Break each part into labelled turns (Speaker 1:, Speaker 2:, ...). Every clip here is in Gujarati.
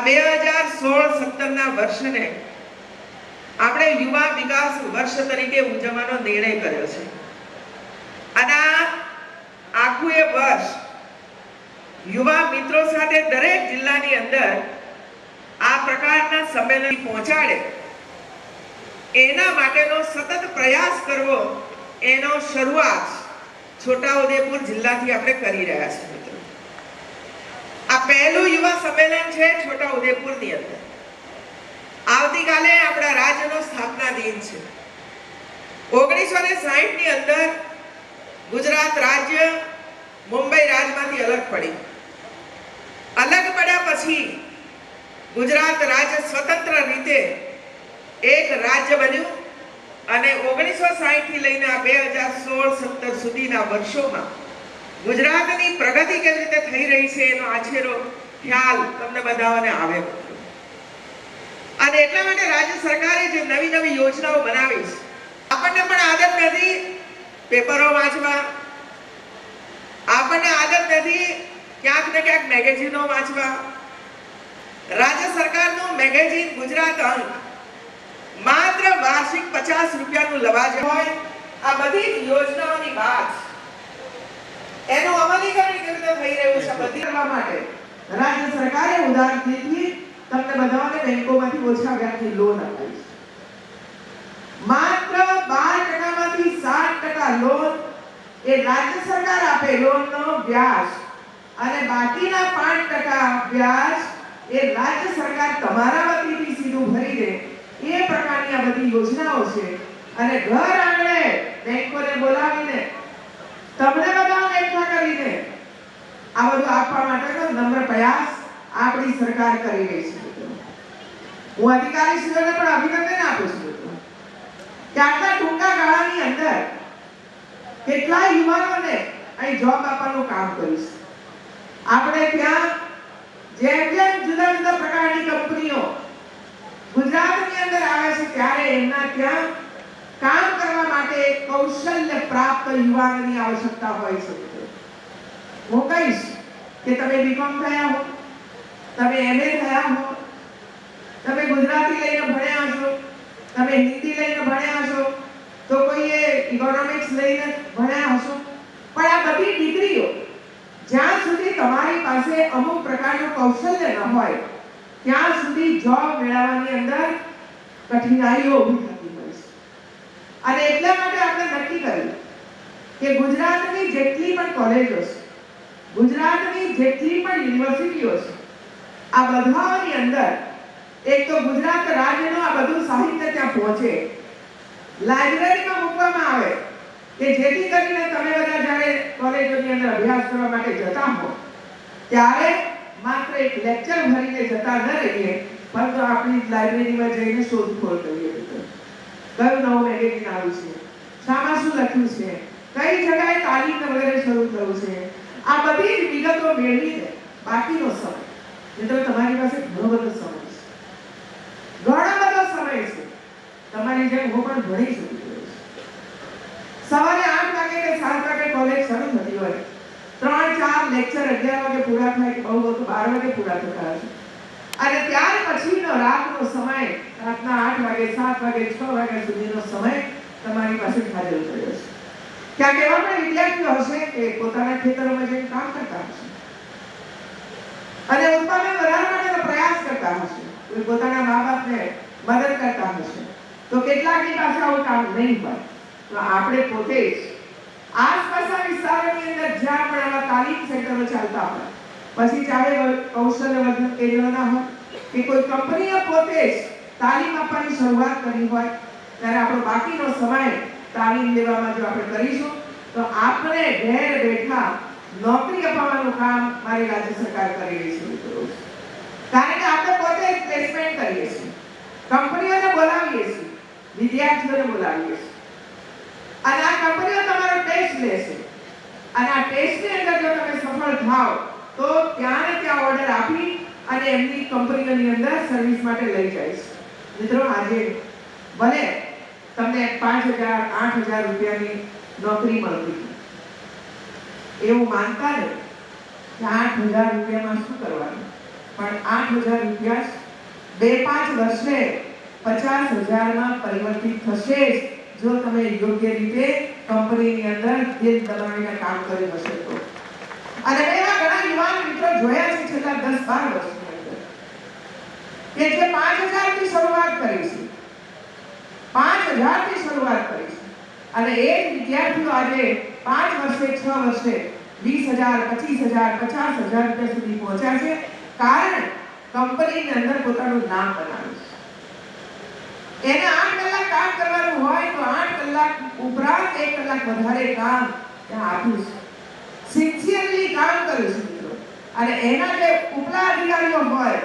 Speaker 1: 2016-17 વર્ષને આપણે યુવા વિકાસ વર્ષ તરીકે ઉજવવાનો નિર્ણય કર્યો છે અને આખું એ વર્ષ યુવા મિત્રો સાથે દરેક જિલ્લાની અંદર આ પ્રકારના સંમેલન પહોંચાડે એના માટેનો સતત પ્રયાસ કરવો એનો શરૂઆત છોટાઉદેપુર જિલ્લાથી આપણે કરી રહ્યા છીએ મિત્રો. આ પહેલું યુવા સંમેલન છે છોટાઉદેપુરની અંદર. આવતીકાલે આપણા રાજ્યનો સ્થાપના દિન છે. 1960 ની અંદર ગુજરાત રાજ્ય મુંબઈ રાજમાંથી અલગ પડી. અલગ પડ્યા પછી ગુજરાત રાજ્ય સ્વતંત્ર રીતે એક રાજ્ય બન્યું અને 1960 થી લઈને આ 2016-17 સુધીના વર્ષોમાં ગુજરાતની પ્રગતિ કેવી રીતે થઈ રહી છે એનો આછેરો ખ્યાલ તમને બધાને આવે. અને એટલા માટે રાજ્ય સરકારે જે નવી નવી યોજનાઓ બનાવી છે, આપણને પણ આદત નથી પેપરો વાંચવા, આપણને આદત નથી ક્યાંક ને ક્યાંક મેગેઝીનો વાંચવા. રાજ્ય સરકારનું મેગેઝીન ગુજરાત અંક માત્ર વાર્ષિક 50 રૂપિયાનું લવાજમ હોય. આ બધી યોજનાઓની વાત એનું અમલીકરણ કેવી રીતે થઈ રહ્યું છે બધી કરવા માટે રાજ્ય સરકારે ઉદારતાથી તમને બધાને બેંકોમાંથી ઓછા વ્યાજની લોન આપી છે. માત્ર 12% માંથી 60% લોન એ રાજ્ય સરકાર આપે લોનનો વ્યાજ અને બાકીના 5% વ્યાજ એ રાજ્ય સરકાર તમારા વતીથી સીધું ભરી દે. એ પ્રકારની આ બધી યોજનાઓ છે અને ઘર આંગણે બેંકોને બોલાવીને તમને બધાને એકઠા કરીને આ બધું આપવા માટેનો નમ્ર પ્રયાસ આપણી સરકાર કરી રહી છે. હું અધિકારીશ્રીઓને પણ અભિનંદન આપું છું કે આટલા ટૂંકા ગાળાની અંદર કેટલા યુવાનોને અહીં જોબ આપવાનું કામ કર્યું છે. આપણે ત્યાં જેમ જુદા જુદા પ્રકારની કંપનીઓ ગુજરાતની અંદર આવે છે ત્યારે એમના ત્યાં કામ કરવા માટે કૌશલ્ય પ્રાપ્ત યુવાનોની આવશ્યકતા હોય છે. હું કહીશ કે તમે બીકોમ થયા હો, તમે એમએ થયા હો, તમે ગુજરાતી લઈને ભણ્યા છો, તમે હિન્દી લઈને ભણ્યા છો, તો કોઈએ ઇકોનોમિક્સ લઈને ભણ્યા હશો, પણ આ બધી ડિગ્રીઓ જ્યાં સુધી તમારી પાસે અમુક પ્રકારનું કૌશલ્ય ન હોય ત્યાં સુધી જોબ મેળવવાની અંદર કઠિનાઈઓ ઊભી થતી હોય છે. અને એટલા માટે આપણે નક્કી કર્યું કે ગુજરાતની જેટલી પણ કોલેજો છે, ગુજરાતની જેટલી પણ યુનિવર્સિટીઓ છે, આ બધાની અંદર એક તો ગુજરાત રાજ્યનું આ બધું સાહિત્ય ત્યાં પહોંચે, લાઇબ્રેરીમાં મૂકવામાં આવે કે જેથી કરીને તમે બધા જ્યારે કોલેજોની અંદર અભ્યાસ કરવા માટે જતા હો ત્યારે માત્ર એક લેક્ચર ભરીને જતા ન રહીએ, પરંતુ આપણી લાઇબ્રેરીમાં જઈને શોધખોળ કરીએ. કયું નવું મેગેઝીન આવ્યું છે, શામાં શું લખ્યું છે, કઈ જગ્યાએ તાલીમ વગેરે શરૂ થયું છે, આ બધી જ વિગતો મેળવીને બાકીનો સમય મિત્રો તમારી પાસે ઘણો બધો સમય છે, ઘણો બધો સમય છે. તમારી જેમ હું પણ ભણી શકું છું. સવારે 8 વાગે કે 7 વાગે કોલેજ શરૂ થતી હોય, 3-4 લેક્ચર 11 વાગે પૂરા થાય કે બહુ 12 વાગે પૂરા થતા હશે અને ત્યાર પછીનો રાતનો સમય રાતના 8 વાગે 7 વાગે 6 વાગ્યા સુધીનો સમય તમારી પાસે હાજર થયો છે. ક્યાંક એવા પણ વિદ્યાર્થીઓ હશે કે પોતાના ખેતરોમાં જઈને કામ કરતા હશે અને ઉત્પાદન વધારવા માટેનો પ્રયાસ કરતા હશે, કોઈ પોતાના મા બાપને મદદ કરતા હશે, તો કેટલાકની પાસે આવું કામ નહીં હોય. તો આપણે પોતે જ આસપાસના વિસ્તારોની અંદર જ્યાં પણ આવા તાલીમ સેન્ટરો ચાલતા હોય, પછી ચાહે કૌશલ્યવર્ધન કેન્દ્રના હોય કે કોઈ કંપનીએ પોતે જ તાલીમ આપવાની શરૂઆત કરી હોય, ત્યારે આપણો બાકીનો સમય તાલીમ લેવામાં જો આપણે કરીશું તો આપણે ઘેર બેઠા નોકરી અપાવવાનું કામ મારી રાજ્ય સરકાર કરી રહી છે. કારણ કે આપણે પોતે જ પ્લેસમેન્ટ કરીએ છીએ, કંપનીઓને બોલાવીએ છીએ, વિદ્યાર્થીઓને બોલાવીએ છીએ અને આ કંપનીઓ તમારો ટેસ્ટ લેશે અને આ ટેસ્ટની અંદર જો તમે સફળ થાઓ તો ત્યાં ને ત્યાં ઓર્ડર આપી અને એમની કંપનીઓની અંદર સર્વિસ માટે લઈ જાય છે. મિત્રો આજે ભલે તમને 5,000-8,000 રૂપિયાની નોકરી મળતી એવું માનતા નહીં કે 8,000 રૂપિયામાં શું કરવાનું, પણ 8,000 રૂપિયા 2-5 વર્ષે 50,000 માં પરિવર્તિત થશે જો તમે યોગ્ય રીતે કંપનીની અંદર દિલ દબાવીને કામ કર્યું હશે તો. અને મેં એવા ઘણા યુવાન મિત્રો જોયા છે છેલ્લા 10-12 વર્ષની અંદર કે જે 5,000 થી શરૂઆત કરી છે, 5,000 થી શરૂઆત કરી છે અને એ વિદ્યાર્થીઓ આજે 5 વર્ષે 6 વર્ષે 20,000, 25,000, 50,000 રૂપિયા સુધી પહોંચ્યા છે, કારણ કંપનીની અંદર પોતાનું નામ બનાવ્યું છે. એને 8 કલાક કામ કરવાનું હોય તો 8 કલાક ઉપરાંત 1 કલાક વધારે કામ ત્યાં આપ્યું છે, સિન્સિયરલી કામ કર્યું છે મિત્રો. અને એના જે ઉપલા અધિકારીઓ હોય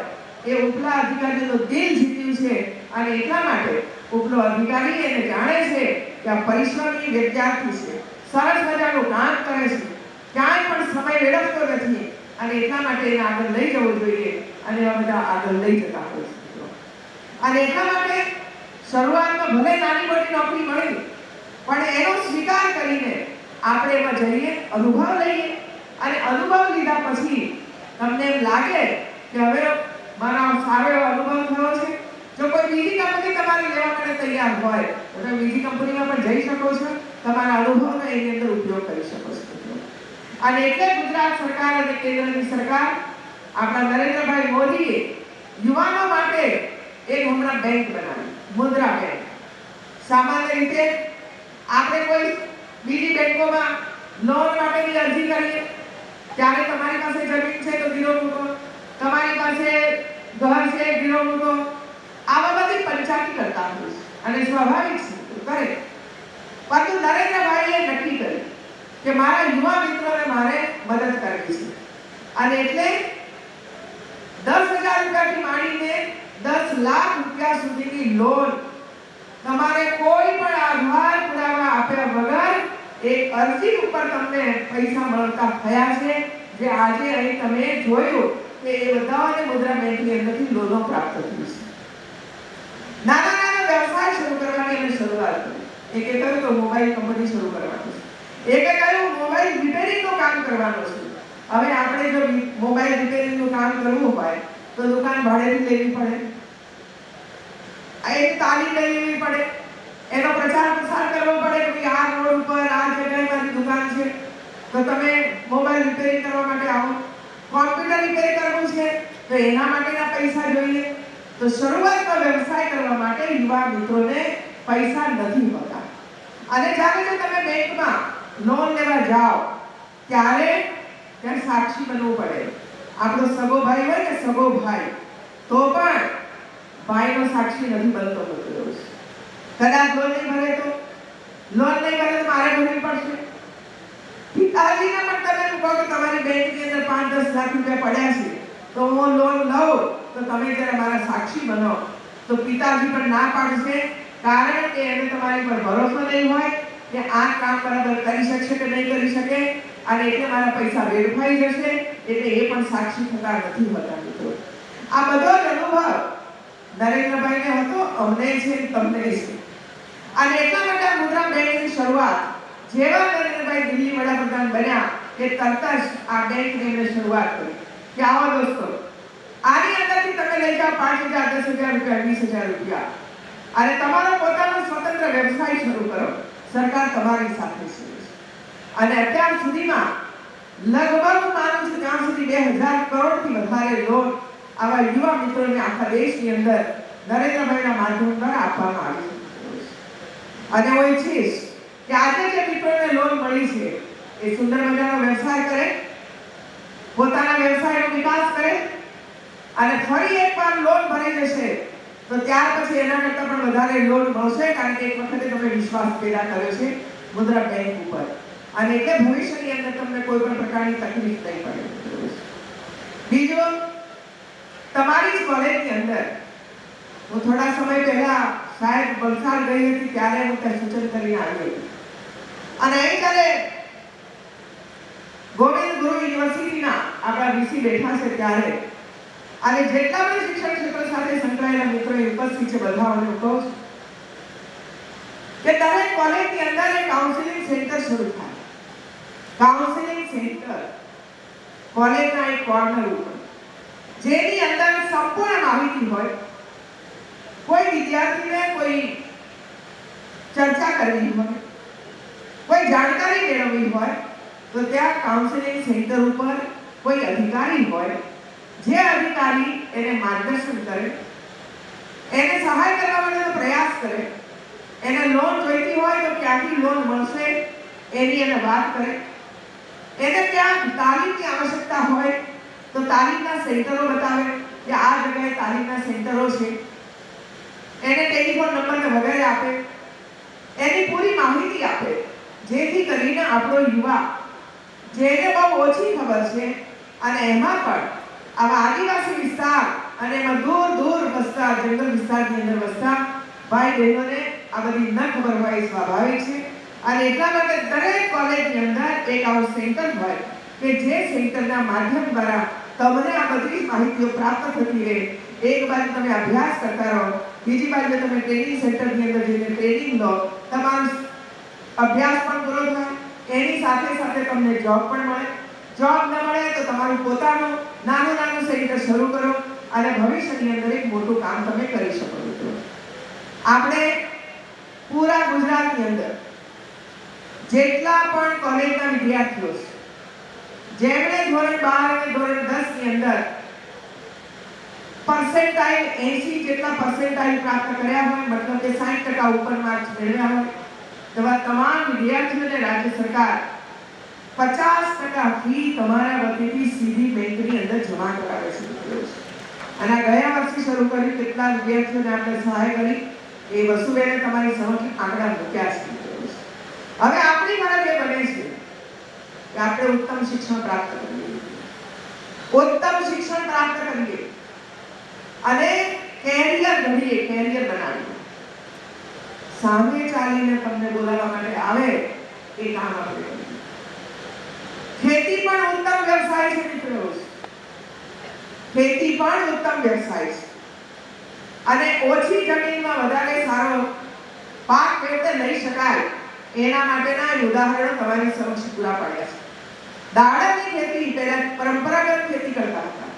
Speaker 1: એ ઉપલા અધિકારીઓનો દિલ જીત્યું છે અને એટલા માટે ઉપલો અધિકારી એને જાણે છે કે આ પરિશ્રમી વિદ્યાર્થી છે, સરસ મજાનું કામ કરે છે, ક્યાંય પણ સમય વેડફતો નથી અને એટલા માટે એને આગળ લઈ જવું જોઈએ અને એવા બધા આગળ લઈ જતા હોય છે. અને એટલા માટે શરૂઆતમાં ભલે નાની મોટી નોકરી મળી પણ એનો સ્વીકાર કરીને આપણે એમાં જઈએ, અનુભવ લઈએ અને અનુભવ લીધા પછી તમને એમ લાગે કે હવે મારો સારો એવો અનુભવ થયો છે, જો કોઈ બીજી કંપની તમારે લેવા માટે તૈયાર હોય તો તમે બીજી કંપનીમાં પણ જઈ શકો છો, તમારા અનુભવનો એની અંદર ઉપયોગ કરી શકો છો. અને એટલે ગુજરાત સરકાર અને કેન્દ્રની સરકાર આપણા નરેન્દ્રભાઈ મોદીએ યુવાનો માટે એક હમણાં બેંક બનાવી, મુદ્રા બેંક. સામાન્ય રીતે આપણે કોઈ બીજી બેંકોમાં લોન માટેની અરજી કરીએ ત્યારે તમારી પાસે જમીન છે તો ગીરો મૂકો, તમારી પાસે ઘર છે ગીરો મૂકો, આવા બધી પંચાયતી કરતા હોય છે અને સ્વાભાવિક છે કરે. પરંતુ નરેન્દ્રભાઈએ નક્કી કર્યું કે મારા યુવા મિત્રોને મારે મદદ કરવી છે અને એટલે 10,000 રૂપિયાથી માંડીને 10 લાખ રૂપિયા સુધીની લોન તમારે કોઈ પણ આધાર પુરાવા આપ્યા વગર એક અરજી ઉપર તમને પૈસા મળતા થયા છે, જે આજે અહીં તમે જોયું કે એ બધાને મુદ્રા બેંકની અંદરથી લોનો પ્રાપ્ત થઈ છે. નાના નાના વ્યવસાય શરૂ કરવાની અમે શરૂઆત કરી. એકે કહ્યું તો મોબાઈલ કંપની શરૂ કરવાની છે, એકે કહ્યું મોબાઈલ રિપેરિંગનું કામ કરવાનું છે. હવે આપણે જો મોબાઈલ રિપેરિંગનું કામ કરવું હોય તો દુકાન ભાડેથી લેવી પડે, એક તાલીમ લેવી પડે, એનો પ્રચાર પ્રસાર કરવો પડે કે આ રોડ ઉપર આ જગ્યાએ મારી દુકાન છે તો તમે મોબાઈલ રિપેરિંગ કરવા માટે આવો, કોમ્પ્યુટર રિપેર કરવું છે તો એના માટેના પૈસા જોઈએ. તો શરૂઆતમાં વ્યવસાય કરવા માટે યુવા મિત્રોને પૈસા નથી હોતા અને જ્યારે જો તમે બેંકમાં લોન લેવા જાઓ ત્યારે ત્યાં સાક્ષી બનવું પડે. આપણો સગો ભાઈ હોય ને સગો ભાઈ તો પણ ભાઈનો સાક્ષી નથી બનતો હોતો. કદાચ લોન નહીં ભરે તો મારે ભરવી પડશે. પિતાજીને પણ તમે કહો કે તમારી બેંકની અંદર 5-10 લાખ રૂપિયા પડ્યા છે તો હું લોન લઉં તો તમે જરા મારા સાક્ષી બનો, તો પિતાજી પણ ના પાડશે, કારણ કે એને તમારી પર ભરોસો નહીં હોય કે આ કામ બરાબર કરી શકશે કે નહીં કરી શકે અને એટલે મારા પૈસા વેડફાઈ જશે, એટલે એ પણ સાક્ષી થતા નથી હોતા મિત્રો. આ બધો જ અનુભવ નરેન્દ્રભાઈને હતો, અમને છે, તમને છે. અને એટલા માટે આ મુદ્રા બેંકની શરૂઆત જેવા નરેન્દ્રભાઈ દિલ્હી વડાપ્રધાન બન્યા કે તરત જ આ બેંકની એમણે શરૂઆત કરી કે આવો દોસ્તો, આની અંદરથી તમે લઈ જાઓ 5,000, 10,000 રૂપિયા, 20,000 રૂપિયા અને તમારો પોતાનો સ્વતંત્ર વ્યવસાય શરૂ કરો, સરકાર તમારી સાથે છે. અને અત્યાર સુધીમાં લગભગ હું માનું છું ત્યાં સુધી 2,000 કરોડથી વધારે લોન આવા યુવા મિત્રોને આખા દેશની અંદર નરેન્દ્રભાઈના માધ્યમ દ્વારા આપવામાં આવી છે. અને હું ઈચ્છીશ કે આજે જે મિત્રોને લોન મળી છે એ સુંદર મજાનો વ્યવસાય કરે, પોતાના વ્યવસાયનો વિકાસ કરે અને ફરી એકવાર લોન ભરાઈ જશે તો ત્યાર પછી એના કરતાં પણ વધારે લોન મળશે, કારણ કે એક વખતે તમે વિશ્વાસ પેદા કર્યો છે મુદ્રા બેંક ઉપર અને એટલે ભવિષ્યની અંદર તમને કોઈ પણ પ્રકારની તકલીફ નહીં પડે. બીજું, તમારી જ કોલેજની અંદર હું થોડા સમય પહેલા સાહેબ વલસાડ ગઈ હતી ત્યારે હું ત્યાં સૂચન કરીને આવી હતી અને અહીં ત્યારે ગોવિંદ ગુરુ યુનિવર્સિટીના આપણા વીસી બેઠા છે ત્યારે અને જેટલા પણ શિક્ષણ ક્ષેત્ર સાથે સંકળાયેલા મિત્રો ઉપસ્થિત છે બધાઓને હું કહું છું કે દરેક કોલેજની અંદર એક કાઉન્સિલિંગ સેન્ટર શરૂ થાય. કાઉન્સિલિંગ સેન્ટર કોલેજના એક કોર્નર ઉપર જેની અંદર સંપૂર્ણ માહિતી હોય. કોઈ વિદ્યાર્થીને કોઈ ચર્ચા કરવી હોય, કોઈ જાણકારી મેળવવી હોય, તો ત્યાં કાઉન્સેલિંગ સેન્ટર ઉપર કોઈ અધિકારી હોય, જે અધિકારી એને માર્ગદર્શન કરે, એને સહાય કરવા માટેનો પ્રયાસ કરે, એને લોન જોઈતી હોય તો ક્યાંથી લોન મળશે એની એને વાત કરે, એને ક્યાં તાલીમની આવશ્યકતા હોય તો તાલીમના સેન્ટરો બતાવે કે આ જગ્યાએ તાલીમના સેન્ટરો છે, એને ટેલિફોન નંબર વગેરે આપે, એની પૂરી માહિતી આપે, જેથી કરીને આપણો યુવા જેને બહુ ઓછી ખબર છે અને એમાં પણ આવા આદિવાસી વિસ્તાર અને એમાં દૂર દૂર વસતા જંગલ વિસ્તારની અંદર વસતા ભાઈ બહેનોને આ બધી ન ખબર હોય એ સ્વાભાવિક છે. અને એટલા માટે દરેક કોલેજની અંદર એક આવું સેન્ટર હોય કે જે સેન્ટરના માધ્યમ દ્વારા તમને આ બધી માહિતીઓ પ્રાપ્ત થતી રહે. એક બાજુ તમે અભ્યાસ કરતા રહો, બીજી બાજુ તમે ટ્રેનિંગ સેન્ટરની અંદર જઈને ટ્રેનિંગ લો, તમારો અભ્યાસ પણ પૂરો થાય, એની સાથે સાથે તમને જોબ પણ મળે. જોબ ન મળે તો તમારું પોતાનું નાનું સેન્ટર શરૂ કરો અને ભવિષ્યની અંદર એક મોટું કામ તમે કરી શકો છો. આપણે પૂરા ગુજરાતની અંદર જેટલા પણ કોલેજના વિદ્યાર્થીઓ છે, જેમણે ધોરણ 12 અને ધોરણ 10 ની અંદર પર્સેન્ટાઇલ 80 જેટલા પર્સેન્ટાઇલ પ્રાપ્ત કર્યા હોય, મતલબ કે 60% ઉપર માર્ક્સ મેળવ્યા હોય, તેવા તમામ વિદ્યાર્થીઓને રાજ્ય સરકાર 50% ફી તમારા વતીથી સીધી બેંકની અંદર જમા કરાવે છે. અને ગયા વર્ષે શરૂ કર્યું, કેટલા વિદ્યાર્થીઓને આપણે સહાય કરી એ વસુબેને તમારી સમક્ષ આંકડા મૂક્યા છે. હવે આપણી ફરજ એ બને છે કે આપણે ઉત્તમ શિક્ષણ પ્રાપ્ત કરીએ, ઉત્તમ શિક્ષણ પ્રાપ્ત કરીએ અને કેરિયર ઘડીએ, કેરિયર બનાવીએ. સામે ચાલીને તમને બોલાવવા માટે આવે એ કામ આપણે કરીએ. ખેતી પણ ઉત્તમ વ્યવસાય છે મિત્રો, ખેતી પણ ઉત્તમ વ્યવસાય છે અને ઓછી જમીનમાં વધારે સારો પાક કેવી લઈ શકાય એના માટેના ઉદાહરણો તમારી સમક્ષ પૂરા પાડ્યા છે. દાડમની ખેતી પહેલા પરંપરાગત ખેતી કરતા હતા.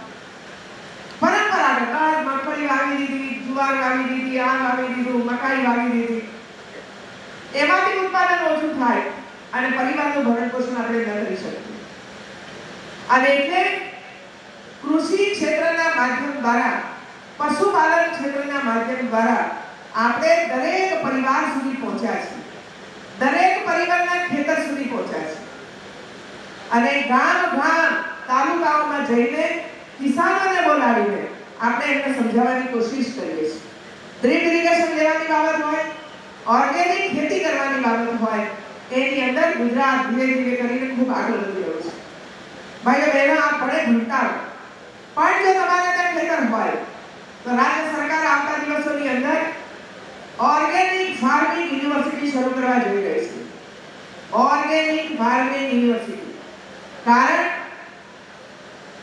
Speaker 1: પરંપરાગત મગફળી વાવી દીધી, જુવાર વાવી દીધી, આ વાવી દીધું, મકાઈ વાવી દીધી, એમાંથી ઉત્પાદન ઓછું થાય અને પરિવારનું ભરણ પોષણ આપણે ન કરી શકીએ. અને એટલે કૃષિ ક્ષેત્રના માધ્યમ દ્વારા, પશુપાલન ક્ષેત્રના માધ્યમ દ્વારા આપણે દરેક પરિવાર સુધી પહોંચ્યા છે, દરેક પરિવારના ખેતર સુધી પહોંચ્યા છે. અને ગામ તાલુકાઓમાં જઈને કિસાનોને બોલાવીને આપણે એમને સમજાવવાની કોશિશ કરીએ છીએ. ડ્રીપ ઇરિગેશન લેવાની બાબત હોય, ઓર્ગેનિક ખેતી કરવાની બાબત હોય, એની અંદર ગુજરાત ધીરે ધીરે કરીને ખૂબ આગળ વધી રહ્યું છે. ભાઈઓ બહેનો, આ પડે ભણતા પણ જો તમારા ત્યાં ખેતર હોય તો રાજ્ય સરકાર આવતા દિવસોની અંદર ઓર્ગેનિક ફાર્મિંગ યુનિવર્સિટી શરૂ કરવા જઈ રહી છે. Organic farming university. કારણ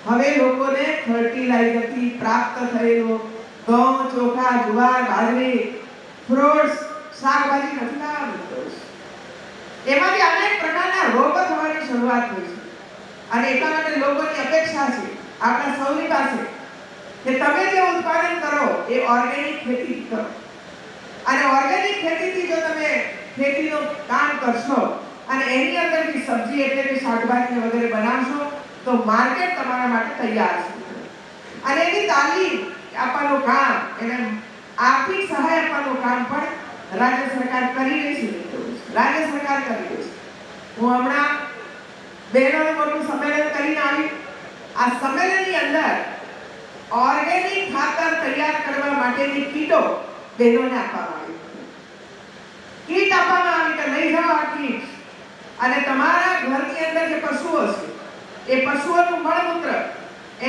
Speaker 1: હવે લોકોને ફર્ટિલાઇઝરથી પ્રાપ્ત થયેલું ઘઉં, ચોખા, જુવાર, બાજરી, ફ્રૂટ્સ, શાકભાજી નથી લાવવાનું. એમાંથી અનેક પ્રકારના રોગો થવાની શરૂઆત થઈ છે. અને એટલા માટે લોકોની અપેક્ષા છે આપણા સૌની પાસે કે તમે જે ઉત્પાદન કરો એ ઓર્ગેનિક ખેતી કરો. અને ઓર્ગેનિક ખેતીથી જો તમે ખેતીનું કામ કરશો અને એની અંદરથી સબ્જી એટલે કે શાકભાજી વગેરે બનાવશો તો માર્કેટ તમારા માટે તૈયાર છે. અને એની તાલીમ આપવાનું કામ, એને આર્થિક સહાય આપવાનું કામ પણ રાજ્ય સરકાર કરી રહી છે. રાજ્ય સરકાર કરી રહી છે. હું હમણાં બહેનોનું મોટું સંમેલન કરીને આવી. આ સંમેલનની અંદર ઓર્ગેનિક ખાતર તૈયાર કરવા માટેની કીટો બહેનોને આપવામાં આવી. કીટ આપવામાં આવી કે લઈ જાઓ આ કીટ અને તમારા ઘરની અંદર જે પશુઓ છે એ પશુઓનું મળમૂત્ર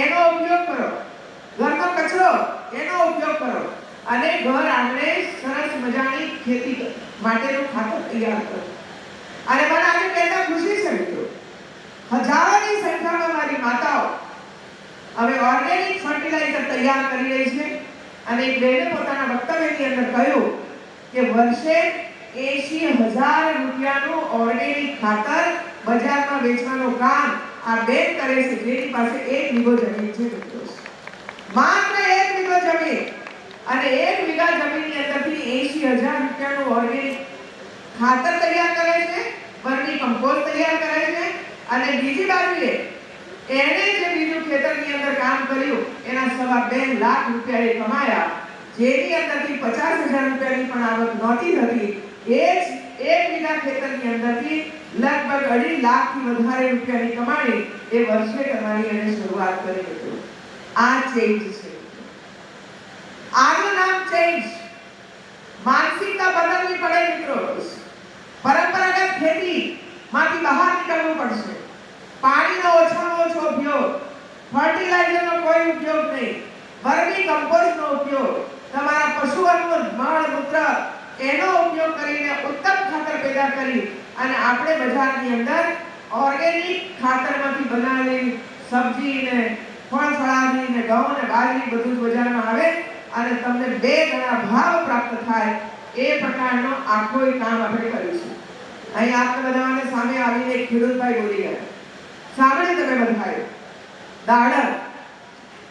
Speaker 1: એનો ઉપયોગ કરો, ઘરનો કચરો એનો ઉપયોગ કરો અને ઘર આંગણે સરસ મજાની ખેતી માટેનું ખાતર તૈયાર કરો. અને મને આજે કહેતા ખુશી છે મિત્રો, હજારોની સંખ્યામાં મારી માતાઓ હવે ઓર્ગેનિક ફર્ટિલાઇઝર તૈયાર કરી રહી છે. અને એક બહેને પોતાના વક્તવ્યની અંદર કહ્યું કે વર્ષે 80,000 રૂપિયાનું ઓર્ગેનિક ખાતર બજારમાં વેચવાનું કામ આ બેન કરે છે, જેની પાસે 1 વીઘો જમીન છે મિત્રો. માત્ર 1 વીઘો જમીન, અને 1 વીઘા જમીનની અંદરથી 80,000 રૂપિયાનું ઓર્ગેનિક ખાતર તૈયાર કરે છે, વર્મી કમ્પોસ્ટ તૈયાર કરે છે, અને બીજી બાજુએ એને જે બીજું ખેતરની અંદર કામ કર્યું એના 2.5 લાખ રૂપિયા એ કમાયા, જેની અંદરથી 50,000 રૂપિયાની પણ આવક નહોતી થતી. એ જ 1 વીઘા ખેતરની અંદરથી લગભગ 2.5 લાખથી વધારે રૂપિયાની કમાણી એ વર્ષે કરવાની એને શરૂઆત કરી હતી. આ ચેન્જ છે. આનું નામ ચેન્જ. માનસિકતા બદલવી પડે મિત્રો. પરંપરાગત ખેતી માંથી બહાર નીકળવું પડશે. પાણીનો ઓછામાં ઓછો ઉપયોગ, ફર્ટિલાઇઝરનો કોઈ ઉપયોગ નહીં, વર્મી કમ્પોસ્ટનો ઉપયોગ, તમારા પશુઓનું મળ મૂત્ર એનો ઉપયોગ કરીને ઉત્તમ ખાતર પેદા કરી અને આપણે બજારની અંદર ઓર્ગેનિક ખાતરમાંથી બનાવેલી સબ્જી ને ફળ ફળાદી ને ઘઉં ને બાજરી બધું જ બજારમાં આવે અને તમને 2 ગણા ભાવ પ્રાપ્ત થાય એ પ્રકારનો આખો કામ આપણે કરીશું. અહીં આપણે બધાને સામે આવીને એક ખેડૂતભાઈ બોલી ગયા, સાંભળી તમે બધાએ. દાડમ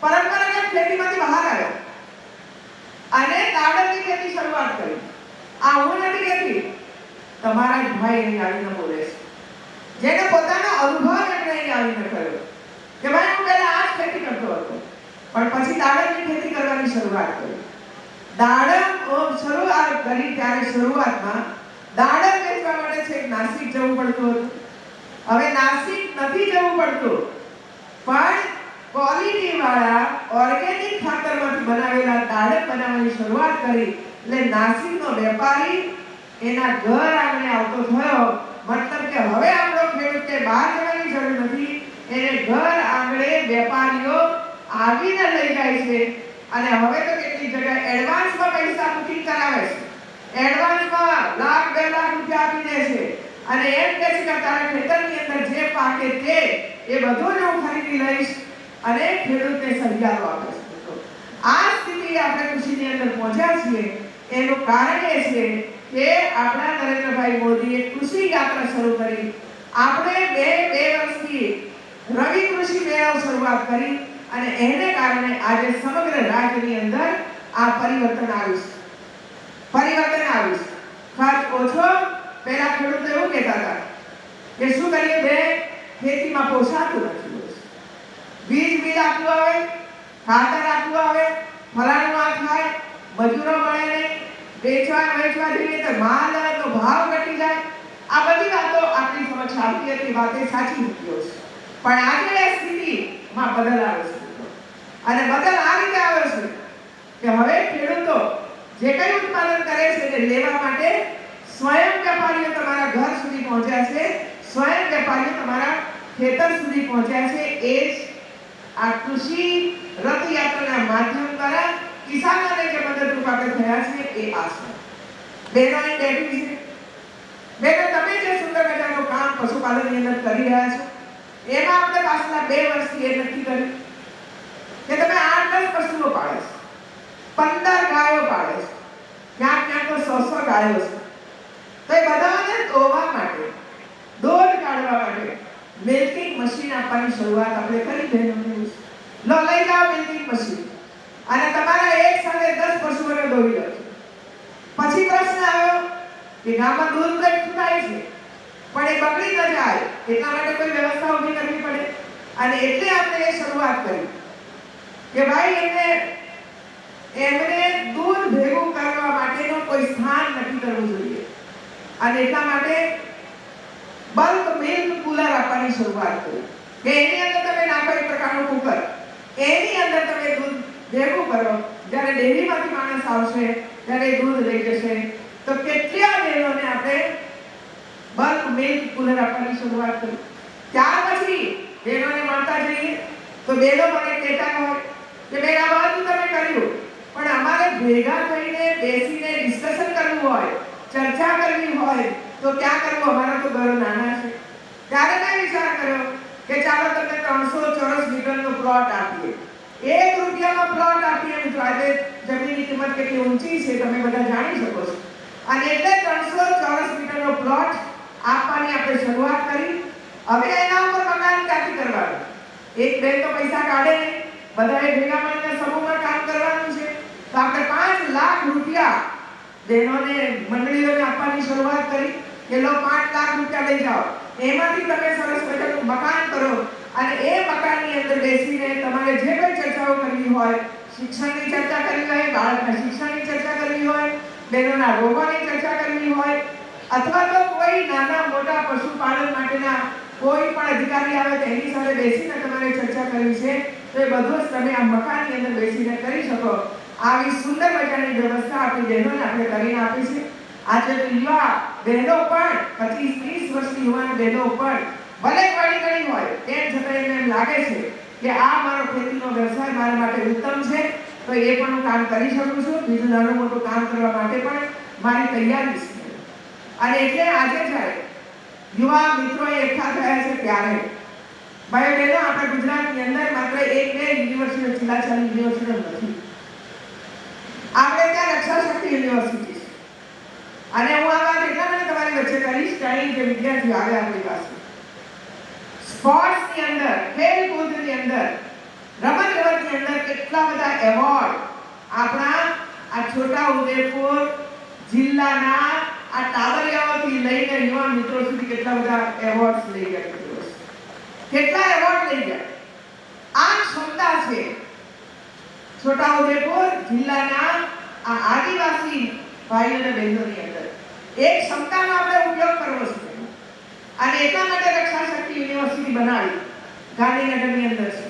Speaker 1: પરંપરાગત ખેતીમાંથી બહાર આવ્યો અને દાડમની ખેતી શરૂઆત કરી. આ હું નથી કહેતી, તમારા જ ભાઈ અહીં આવીને બોલે છે, જેને પોતાનો અનુભવ એમને અહીં આવીને કર્યો કે ભાઈ હું પહેલા આ જ ખેતી કરતો હતો પણ પછી દાડમની ખેતી કરવાની શરૂઆત કરી. દાડમ શરૂઆત કરી ત્યારે શરૂઆતમાં દાડમ વેચવા માટે છેક નાસિક જવું પડતું હતું. હવે નાસિક નથી જવું પડતું, પણ ક્વોલિટી વાળા ઓર્ગેનિક ખાતરમાંથી બનાવેલા દાડમ બનાવવાની શરૂઆત કરી. એટલે નાસિકનો વેપારી એના ઘર આંગણે આવતો થયો. મતલબ કે હવે આપણો ખેડૂત કે બહાર જવાની જરૂર નથી, એને ઘર આંગણે વેપારીઓ આવીને લઈ જાય છે. અને હવે તો કેટલી જગ્યાએ એડવાન્સમાં પૈસા બુકિંગ કરાવે છે, એડવાન્સમાં લાખ 2 લાખ રૂપિયા આપી દે છે અને એમ કહે છે કે તારા ખેતરની અંદર જે પાકે તે એ બધું જ હું ખરીદી લઈશ અને ખેડૂતને સહિયારો આપે છે. આ સ્થિતિ આપણે કૃષિની અંદર પહોંચ્યા છીએ એનું કારણ એ છે કે આપણા નરેન્દ્રભાઈ મોદીએ કૃષિ યાત્રા શરૂ કરી. આપણે બે વર્ષથી રવિ કૃષિ મેળાઓ શરૂઆત કરી અને એને કારણે આજે સમગ્ર રાજ્યની અંદર આ પરિવર્તન આવ્યું છે. ખર્ચ ઓછો. પહેલા ખેડૂતો એવું કહેતા હતા કે શું કરીએ બે ખેતીમાં પોસાતું નથી, બીજ બિલ આપવું આવે, ખાતર આપવું આવે, ફલાણું આ થાય, મજૂરો મળે નહીં, વેચવા જઈએ તો માલનો ભાવ ઘટી જાય. આ બધી વાતો આપણી સમક્ષ આવતી હતી, વાતે સાચી મૂક્યો છે. પણ આજે એ સ્થિતિમાં બદલ આવે છે અને બદલ આ રીતે આવે છે કે હવે ખેડૂતો જે કંઈ ઉત્પાદન કરે છે તે લેવા માટે સ્વયં વેપારીઓ તમારા ઘર સુધી પહોંચ્યા છે, સ્વયં વેપારીઓ તમારા ખેતર સુધી પહોંચ્યા છે. એ જ આ કૃષિ રથયાત્રાના માધ્યમ દ્વારા કિસાનોને જે મદદરૂપ આપણે થયા છે એ આશા. બહેનો અહીં બેઠી છે. બહેનો, તમે જે સુંદર મજાનું કામ પશુપાલનની અંદર કરી રહ્યા છો એમાં આપણે પાછલા 2 વર્ષથી એ નક્કી કર્યું કે તમે 8-10 પશુઓ પાડો છો, 15 ગાયો પાડો છો, ક્યાંક તો 100 ગાયો છે. તો એ બધાને ધોવા માટે, દૂધ કાઢવા માટે મિલ્કિંગ મશીન આપવાની શરૂઆત આપણે કરી. બહેનોને લો, લઈ જાઓ મિલ્કિંગ મશીન અને તમારા એક સાથે 10 પશુઓને દોઈ લો. પછી પ્રશ્ન આવ્યો કે ગામમાં દૂધ તો એકઠું થાય છે પણ એ બગડી ન જાય એટલા માટે કોઈ વ્યવસ્થા ઊભી કરવી પડે. અને એટલે આપણે એ શરૂઆત કરી કે ભાઈ એમને દૂધ ભેગું કરવા માટેનો કોઈ સ્થાન નક્કી કરવું જોઈએ. અને એટલા માટે બલ્ક મિલ્ક કુલર આપવાની શરૂઆત કરી કે એની અંદર તમે નાખો એક પ્રકારનું કુકર, એની અંદર તમે દૂધ ભેગું કરો. જ્યારે ડેરીમાંથી માણસ આવશે ત્યારે દૂધ લઈ જશે તો કેટલા બહેનોને આપણે બલ્ક મિલ્ક કુલર આપવાની શરૂઆત કરી. ત્યાર પછી બહેનોને મળતા જઈએ તો બહેનો મને કહેતા હોય કે બેન આ બધું તમે કર્યું પણ અમારે ભેગા થઈને બેસીને ડિસ્કશન કરવું હોય, ચર્ચા કરવી હોય તો ક્યાં કરવું? અમારા તો ઘરો નાના છે. ત્યારે મેં વિચાર કર્યો કે ચાલો તમને 300 ચોરસ મીટરનો પ્લોટ આપીએ, 1 રૂપિયામાં પ્લોટ આપીએ. મિત્રો આજે જમીનની કિંમત કેટલી ઊંચી છે તમે બધા જાણી શકો છો. અને એટલે 300 ચોરસ મીટરનો પ્લોટ આપવાની આપણે શરૂઆત કરી. હવે એના ઉપર મકાન ક્યાંથી કરવાનું? એક બેન તો પૈસા કાઢે નહીં, બધાએ ભેગા મળીને સમૂહમાં કામ કરવાનું છે. તો આપણે 5 લાખ રૂપિયા બહેનોને મંડળીઓને આપવાની શરૂઆત કરી કે લો 5 લાખ રૂપિયા લઈ જાઓ, એમાંથી તમે સરસ મજાનું મકાન કરો અને એ મકાનની અંદર બેસીને તમારે જે કોઈ ચર્ચાઓ કરવી હોય, શિક્ષણની ચર્ચા કરવી હોય, બાળકના શિક્ષણની ચર્ચા કરવી હોય, બહેનોના રોગોની ચર્ચા કરવી હોય, અથવા તો કોઈ નાના મોટા પશુપાલન માટેના કોઈ પણ અધિકારી આવે તો એની સાથે બેસીને તમારે ચર્ચા કરવી છે, તો એ બધું જ તમે આ મકાનની અંદર બેસીને કરી શકો. આવી સુંદર મજાની વ્યવસ્થા આપણી બહેનોને આપણે કરીને આપી છે. આજે તો યુવા બહેનો પણ 25-30 વર્ષની યુવાન બહેનો પણ ભલે ઘણી ઘણી હોય તેમ છતાં એમને એમ લાગે છે કે આ મારો ખેતીનો વ્યવસાય મારા માટે ઉત્તમ છે, તો એ પણ હું કામ કરી શકું છું, બીજું નાનું મોટું કામ કરવા માટે પણ મારી તૈયારી છે. અને એટલે આજે જ્યારે યુવા મિત્રો એકઠા થયા છે ત્યારે ભાઈ બહેનો આપણા ગુજરાતની અંદર માત્ર 1-2 યુનિવર્સિટીઓ ચીલાચાલી યુનિવર્સિટીઓ નથી. આપણે ત્યાં રક્ષા શક્તિ યુનિવર્સિટી છે. અને હું આ વાત એટલા માટે તમારી વચ્ચે કરીશ કે અહીં જે વિદ્યાર્થીઓ આવ્યા આપણી પાસે સ્પોર્ટ્સની અંદર, ખેલકૂદની અંદર, રમત-ગમતની અંદર કેટલા બધા એવોર્ડ આપણા આ છોટાઉદેપુર જિલ્લાના આ ટાબરિયાઓથી લઈને યુવા મિત્રો સુધી કેટલા બધા એવોર્ડ્સ લઈ ગયા, કેટલા એવોર્ડ લઈ ગયા. આ ક્ષમતા છે છોટાઉદેપુર જિલ્લાના આ આદિવાસી ભાઈઓ અને બહેનોની અંદર. એ ક્ષમતાનો આપણે ઉપયોગ કરવો છે અને એટલા માટે રક્ષા શક્તિ યુનિવર્સિટી બનાવી ગાંધીનગરની અંદર છે,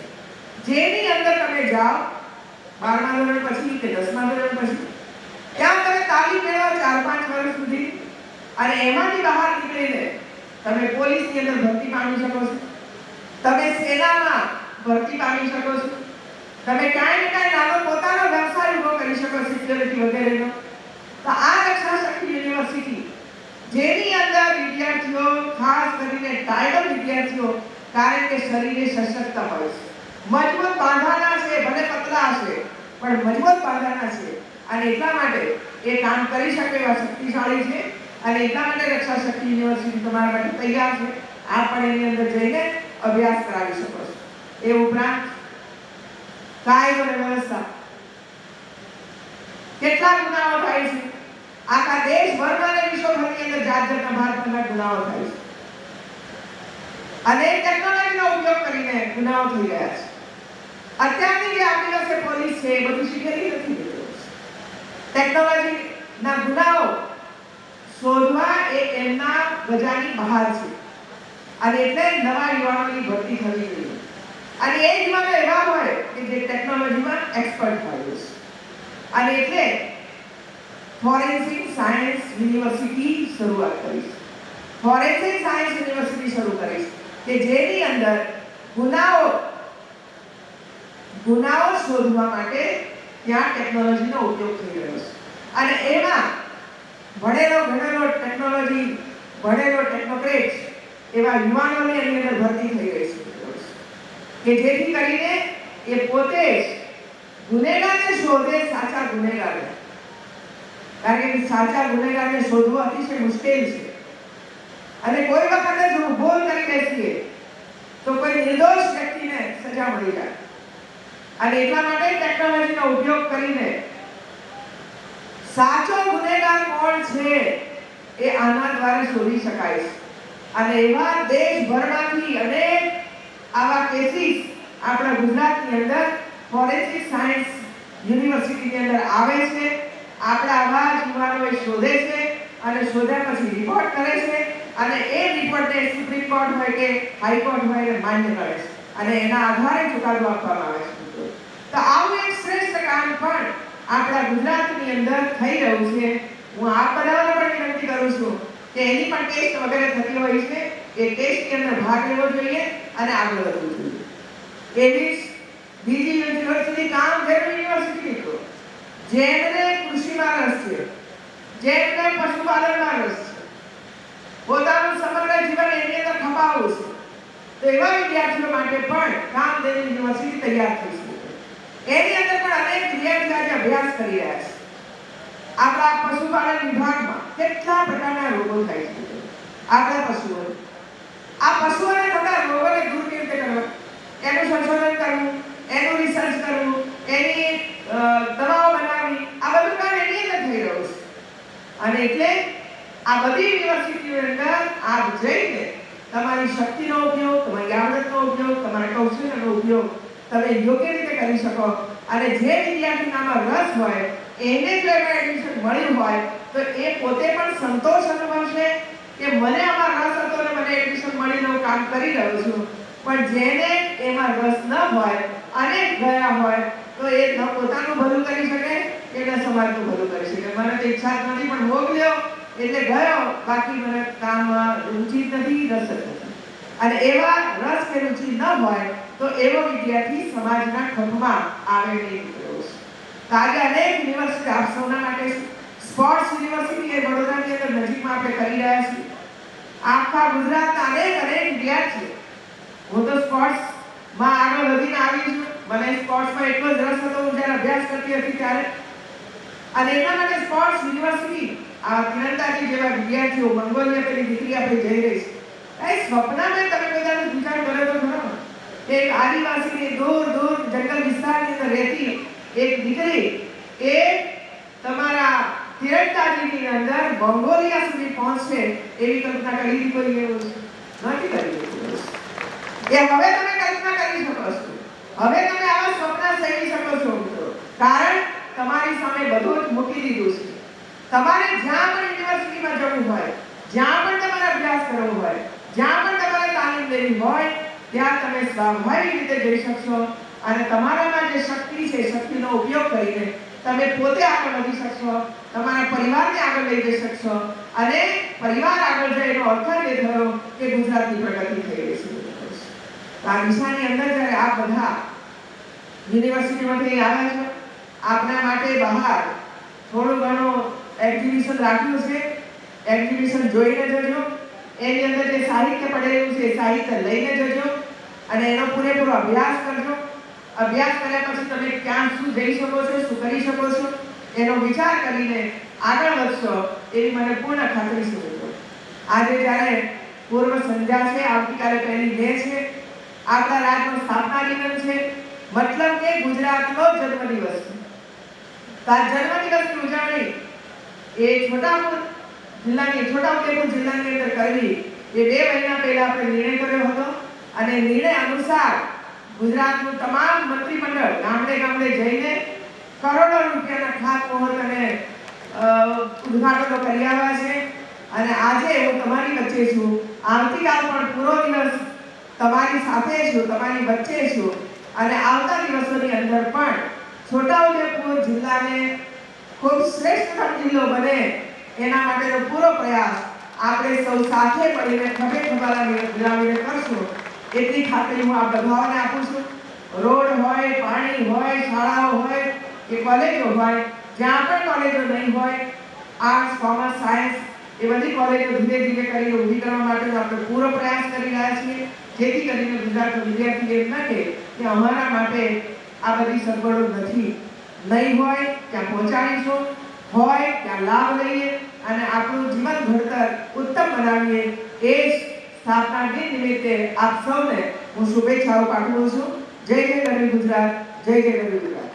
Speaker 1: જેની અંદર તમે જાઓ 12મા ધોરણ પછી કે 10મા ધોરણ પછી ત્યાં તમે તાલીમ મેળવો 4-5 વર્ષ સુધી અને એમાંથી બહાર નીકળીને તમે પોલીસની અંદર ભરતી પામી શકો છો, તમે સેનામાં ભરતી પામી શકો છો, તમે કાંઈ ને કાંઈ નાનો પોતાનો વ્યવસાય ઊભો કરી શકો, સિક્યોરિટી વગેરેનો. તો આ રક્ષા શક્તિ યુનિવર્સિટી જેની અંદર વિદ્યાર્થીઓ ખાસ કરીને ટ્રાઇબલ વિદ્યાર્થીઓ, કારણ કે શરીરે સશક્ત હોય છે, મજબૂત બાંધાના છે, ભલે પતલા છે પણ મજબૂત બાંધાના છે અને એટલા માટે એ કામ કરી શકે એવા શક્તિશાળી છે અને એટલા માટે રક્ષા શક્તિ યુનિવર્સિટી તમારા માટે તૈયાર છે. આપ પણ એની અંદર જઈને અભ્યાસ કરાવી શકો છો. એ ઉપરાંત કાયદો અને વ્યવસ્થા, કેટલા ગુનાઓ થાય છે આખા દેશભરમાં અને વિશ્વભરની અંદર, જાત-જાતના ભારતના ગુનાઓ થાય છે અને ટેકનોલોજીનો ઉપયોગ કરીને ગુનાઓ થઈ રહ્યા છે. અત્યારની જે આપણી પાસે પોલીસ છે એ બધું શીખેલી નથી. ટેકનોલોજીના ગુનાઓ શોધવા એ એમના ગજાની બહાર છે અને એટલે નવા યુવાનોની ભરતી થવી જોઈએ અને એ યુવાનો એવા હોય કે જે ટેકનોલોજીમાં એક્સપર્ટ હોય છે અને એટલે ફોરેન્સિક સાયન્સ યુનિવર્સિટી શરૂઆત કરીશ. ફોરેન્સિક સાયન્સ યુનિવર્સિટી શરૂ કરીશ કે જેની અંદર ગુનાઓ શોધવા માટે ત્યાં ટેકનોલોજીનો ઉપયોગ થઈ રહ્યો છે અને એમાં ભણેલો ટેકનોલોજી ભણેલો ટેકનોક્રેટ એવા યુવાનોની એની અંદર ભરતી થઈ રહી છે કે જેથી કરીને એ પોતે જ ગુનેગારને શોધે, સાચા ગુનેગારને. કારણ કે સાચા ગુનેગારને શોધવો અતિશય મુશ્કેલ છે અને કોઈ વખતે જો ભૂલ કરી બેસીએ તો કોઈ નિર્દોષ વ્યક્તિને સજા મળી જાય અને એટલા માટે ટેકનોલોજીનો ઉપયોગ કરીને સાચો ગુનેગાર કોણ છે એ આના દ્વારા શોધી શકાય છે અને એવા દેશભરમાંથી અનેક આવા કેસીસ આપણા ગુજરાતની અંદર ફોરેન્સિક સાયન્સ યુનિવર્સિટીની અંદર આવે છે. આપણા આવા યુવાનોએ શોધે છે અને શોધ્યા પછી રિપોર્ટ કરે છે અને એ રિપોર્ટને સુપ્રીમ કોર્ટ હોય કે હાઈકોર્ટ હોય એને માન્ય કરે છે અને એના આધારે ચુકાદો આપવામાં આવે છે. તો આવું એક શ્રેષ્ઠ કામ પણ આપણા ગુજરાતની અંદર થઈ રહ્યું છે. હું આપ બધાને પણ વિનંતી કરું છું કે એની પણ ટેસ્ટ વગેરે થતી હોય છે, એ ટેસ્ટની અંદર ભાગ લેવો જોઈએ અને આગળ વધવું જોઈએ. એવી બીજી યુનિવર્સિટી કામ જેવી યુનિવર્સિટી તો જેમને કૃષિમાં રસ છે, જેમને પશુપાલનમાં રસ છે, પોતાનું સમગ્ર જીવન એની અંદર ખપાવવું છે, તો એવા વિદ્યાર્થીઓ માટે પણ કામધેનુ યુનિવર્સિટી તૈયાર થઈ છે. એની અંદર પણ અનેક વિદ્યાર્થીઓ આજે અભ્યાસ કરી રહ્યા છે. આપણા પશુપાલન વિભાગમાં કેટલા પ્રકારના રોગો થાય છે આપણા પશુઓને. આ પશુઓને થતા રોગોને દૂર કેવી રીતે કરવા એનું સંશોધન કરવું, એનું રિસર્ચ કરવું, એની દવાઓ બનાવવી, આ બધું કામ એની અંદર થઈ રહ્યું છે. અને એટલે આ બધી યુનિવર્સિટીઓની અંદર આપ જઈને તમારી શક્તિનો ઉપયોગ, તમારી આવડતનો ઉપયોગ, તમારા કૌશલ્યનો ઉપયોગ તમે યોગ્ય રીતે કરી શકો. અને જે વિદ્યાર્થીનામાં રસ હોય એને જો એમાં એડમિશન મળ્યું હોય તો એ પોતે પણ સંતોષ અનુભવશે કે મને આમાં રસ હતો અને મને એડમિશન મળીને હું કામ કરી રહ્યો છું. પણ જેને એમાં રસ ન હોય અને ગયા હોય તો એ ન પોતાનું ભલું કરી શકે કે ન સમાજનું ભલું કરી શકે. મને તો ઈચ્છા જ નથી પણ ભોગ લ્યો એટલે ગયો, બાકી મને કામમાં રુચિ નથી, રસ જ નથી. અને એવા રસ કે રુચિ ન હોય તો એવો વિદ્યાર્થી સમાજના ખભમાં આવે નહીં. આજે અનેક યુનિવર્સિટી આપ સૌના માટે સ્પોર્ટ્સ યુનિવર્સિટી એ વડોદરાની અંદર નજીકમાં આપણે કરી રહ્યા છીએ. આખા ગુજરાતના અનેક વિદ્યાર્થીઓ, હું તો સ્પોર્ટ્સમાં આગળ વધીને આવી છું. મને સ્પોર્ટ્સમાં એટલો જ રસ હતો હું જ્યારે અભ્યાસ કરતી હતી ત્યારે. અને એના માટે સ્પોર્ટ્સ યુનિવર્સિટી આ તિરંદાજી જેવા વિદ્યાર્થીઓ, મંગોલિયા પેલી દીકરી આપણે જઈ રહી છે, એ સ્વપ્નમાં તમે બધાનો વિચાર કર્યો તો ખરો કે એક આદિવાસીની દૂર જંગલ વિસ્તારની અંદર રહેતી એક દીકરી એ તમારા તિરંદાજીની અંદર મંગોલિયા સુધી પહોંચશે એવી કલ્પના કરી હતી કોઈ? એવું નથી કરી. એ હવે તમે કલ્પના કરી શકો છો, હવે તમે આવા સ્વપ્ન સેવી શકો છો મિત્રો. કારણ તમારી સામે બધું જ મૂકી દીધું છે. તમારે જ્યાં પણ યુનિવર્સિટીમાં જવું હોય, જ્યાં પણ તમારે અભ્યાસ કરવો હોય, જ્યાં પણ તમારે તાલીમ લેવી હોય ત્યાં તમે સ્વાભાવિક રીતે જઈ શકશો. અને તમારામાં જે શક્તિ છે શક્તિનો ઉપયોગ કરીને તમે પોતે આગળ વધી શકશો, તમારા પરિવારને આગળ લઈ જઈ શકશો. અને પરિવાર આગળ જાય એનો અર્થ એ થયો કે ગુજરાતની પ્રગતિ થઈ રહી છે. આ દિશાની અંદર જ્યારે આ બધા યુનિવર્સિટીમાંથી આવ્યા છો, આપના માટે બહાર થોડું ઘણું એક્ઝિબિશન રાખ્યું છે. એક્ઝિબિશન જોઈને જજો. એની અંદર જે સાહિત્ય પડેલું છે એ સાહિત્ય લઈને જજો અને એનો પૂરેપૂરો અભ્યાસ કરજો. અભ્યાસ કર્યા પછી તમે ક્યાં શું જઈ શકો છો, શું કરી શકો છો એનો વિચાર કરીને આગળ વધશો એવી મને પૂર્ણ ખાતરી છે. આજે જ્યારે પૂર્વ સંધ્યા છે, આવતીકાલે 1 મે છે, આપણા રાજ્યનો સ્થાપના દિવસ છે, મતલબ કે ગુજરાતનો જન્મદિવસ છે. આ જન્મદિવસની ઉજવણી એ છોટાઉદેપુર જિલ્લાની અંદર કરવી એ 2 મહિના પહેલા આપણે નિર્ણય કર્યો હતો. અને નિર્ણય અનુસાર ગુજરાતનું તમામ મંત્રીમંડળ ગામડે જઈને કરોડો રૂપિયાના ખાતમુહૂર્ત અને ઉદ્ઘાટનો કરી આવ્યા છે. અને આજે હું તમારી વચ્ચે છું, આવતીકાલ પણ પૂરો દિવસ તમારી સાથે છું, તમારી વચ્ચે છું. અને આવતા દિવસોની અંદર પણ છોટાઉદેપુર જિલ્લાને ખૂબ શ્રેષ્ઠ જિલ્લો બને એના માટેનો પૂરો પ્રયાસ આપણે સૌ સાથે મળીને ખભે ખભા મિલાવીને કરશું એટલી ખાતરી હું આ બધાને આપું છું. રોડ હોય, પાણી હોય, શાળાઓ હોય કે કોલેજો હોય, જ્યાં પણ કોલેજો નહીં હોય, આર્ટ્સ, કોમર્સ, સાયન્સ એ બધી કોલેજો ધીરે ધીરે કરીને ઊભી કરવા માટે આપણે પૂરો પ્રયાસ કરી રહ્યા છીએ. જેથી કરીને ગુજરાતનો વિદ્યાર્થી એમ ન કહે કે અમારા માટે આ બધી સગવડો નથી. નહીં હોય ત્યાં પહોંચાડીશું, હોય ત્યાં લાભ લઈએ અને આપણું જીવન ઘડતર ઉત્તમ બનાવીએ. એ જ સ્થાપના દિન નિમિત્તે આપ સૌને હું શુભેચ્છાઓ પાઠવું છું. જય ગરવી ગુજરાત, જય ગરવી ગુજરાત.